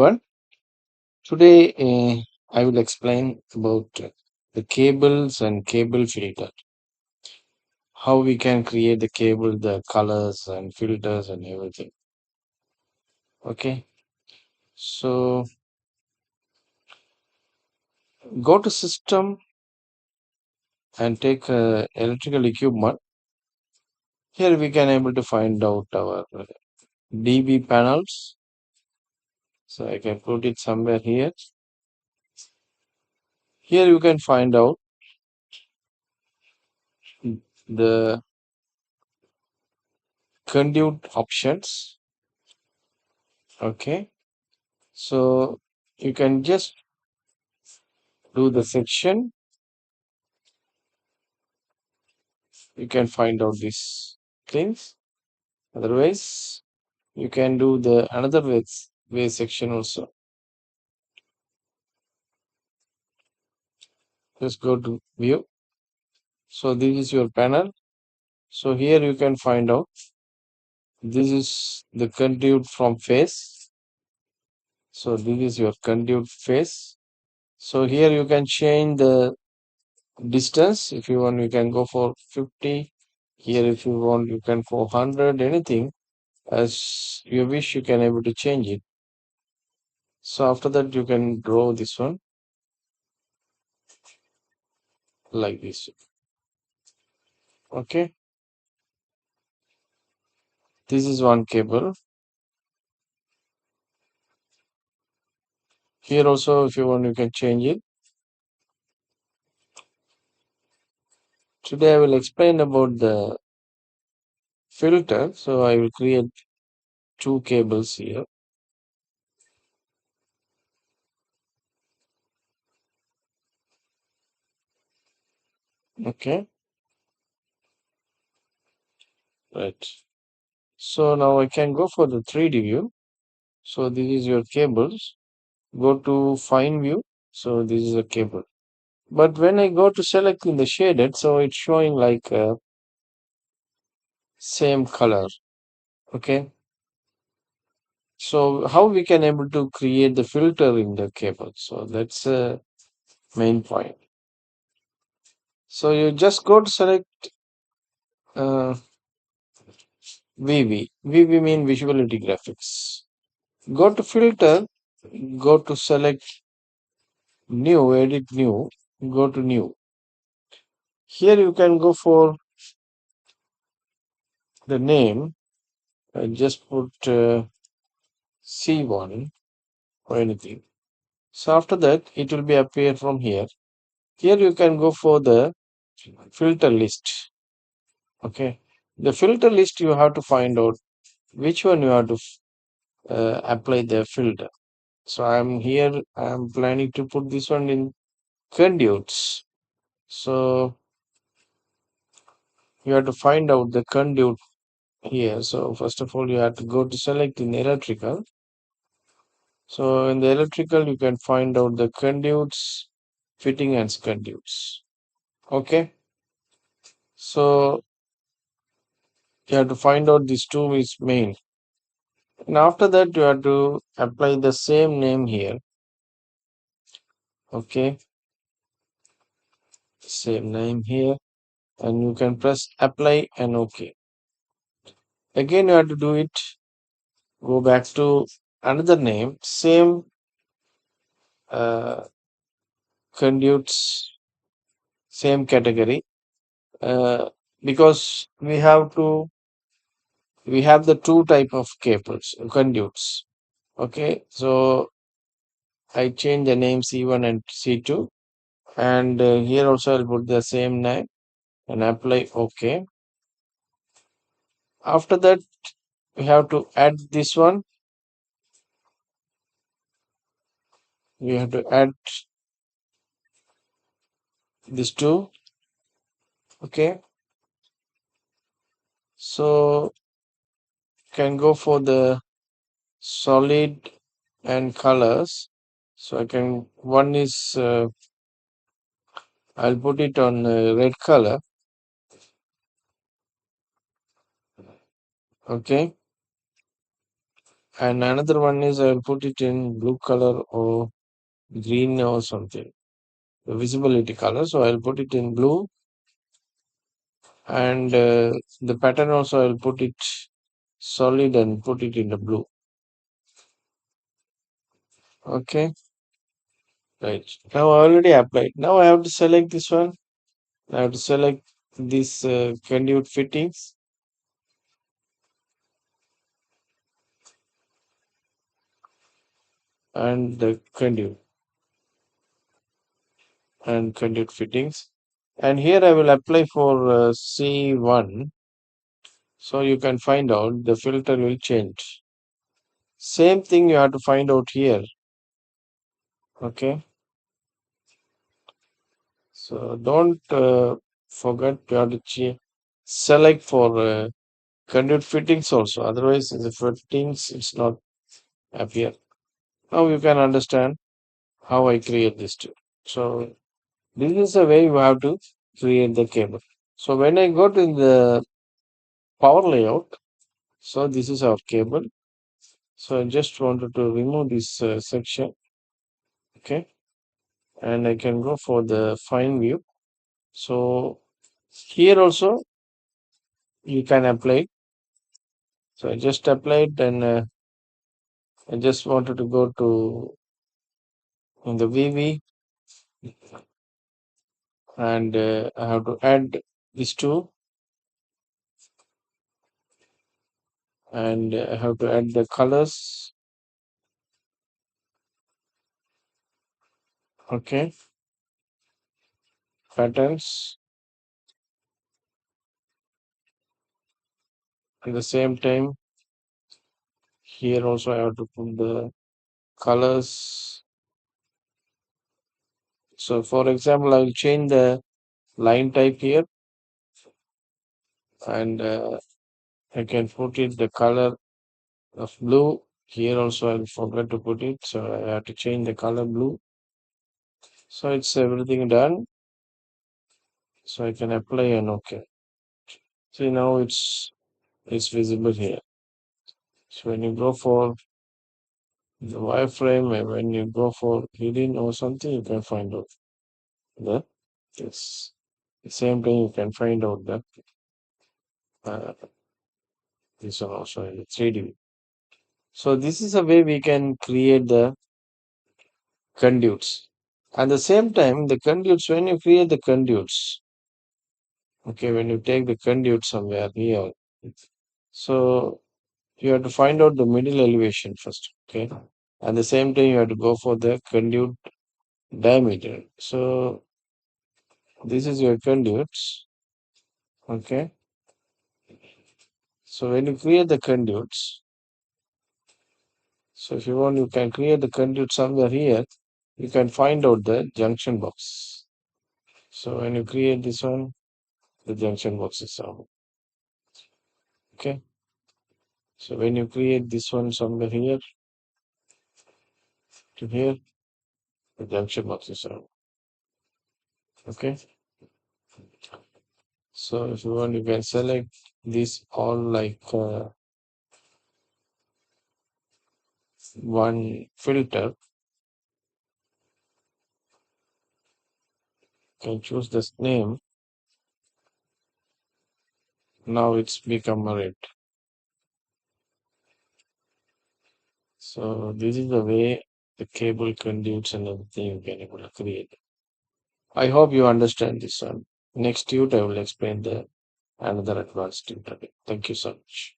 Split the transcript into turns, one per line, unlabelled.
One today I will explain about the cables and cable filter. How we can create the cable, the colors and filters and everything. Okay, so go to system and take electrical equipment. Here we can able to find out our DB panels. So I can put it somewhere here. Here you can find out the conduit options. Okay, so you can just do the section. You can find out these things. Otherwise, you can do the another way section also. Just go to view. So this is your panel. So here you can find out this is the conduit from face. So this is your conduit face. So here you can change the distance. If you want, you can go for 50. Here, if you want, you can go 100. Anything as you wish, you can able to change it. So after that, you can draw this one like this. Okay, this is one cable. Here also, if you want, you can change it. Today, I will explain about the filter. So I will create two cables here. Okay, right. So now I can go for the 3D view. So this is your cables. Go to fine view. So this is a cable. But when I go to select in the shaded, so it's showing like same color. Okay. So how we can able to create the filter in the cable? So that's a main point. So you just go to select uh, VV. VV mean visuality graphics. Go to filter. Go to select new. Edit new. Go to new. Here you can go for the name. Just put C1 or anything. So after that, it will be appear from here. Here you can go for the filter list. Okay. The filter list you have to find out which one you have to apply the filter. So I'm here, I'm planning to put this one in conduits. So you have to find out the conduit here. So first of all, you have to go to select in electrical. So in the electrical, you can find out the conduits, fitting and conduits. Okay. So you have to find out these two is main. And after that, you have to apply the same name here. Okay. Same name here. And you can press apply and OK. Again, you have to do it. Go back to another name. Same uh, conduits, same category. Because we have the two type of cables, conduits. Okay. So I change the name C1 and C2. And here also I'll put the same name and apply OK. After that, we have to add this one. We have to add these two. Okay. So can go for the solid and colors. So I can, one is, I'll put it on red color. Okay. And another one is I'll put it in blue color or green or something. The visibility color. So I'll put it in blue, and the pattern also I'll put it solid and put it in the blue. Okay, right. Now I already applied. Now I have to select this one. I have to select this conduit fittings and the conduit fittings. And here I will apply for C1. So you can find out the filter will change. Same thing you have to find out here. Okay. So don't forget you have to select for conduit fittings also. Otherwise, the fittings it's not appear. Now you can understand how I create this too. So this is the way you have to create the cable. So when I go to the power layout, so this is our cable. So I just wanted to remove this section. Okay, and I can go for the fine view. So here also you can apply. So I just applied, and I just wanted to go to in the VV, and I have to add these two, and I have to add the colors. Okay, patterns. At the same time, here also I have to put the colors. So for example, I will change the line type here, and I can put it the color of blue. Here also I forgot to put it, so I have to change the color blue. So it's everything done. So I can apply and okay. See now it's visible here. So when you go for the wireframe and when you go for hidden or something, you can find out that it's the same thing. You can find out that uh, this one also in 3D. So this is a way we can create the conduits. At the same time, the conduits, when you create the conduits, okay, when you take the conduit somewhere here, so you have to find out the middle elevation first, okay? At the same time, you have to go for the conduit diameter. So this is your conduits, okay? So when you create the conduits, so if you want, you can create the conduit somewhere here. You can find out the junction box. So when you create this one, the junction box is out. Okay. So when you create this one somewhere here to here, the junction box is out. Okay. So if you want, you can select this all like one filter. You can choose this name. Now it's become a red. So this is the way the cable conduits and everything you can able to create. I hope you understand this one. Next tutor I will explain the another advanced tutorial. Thank you so much.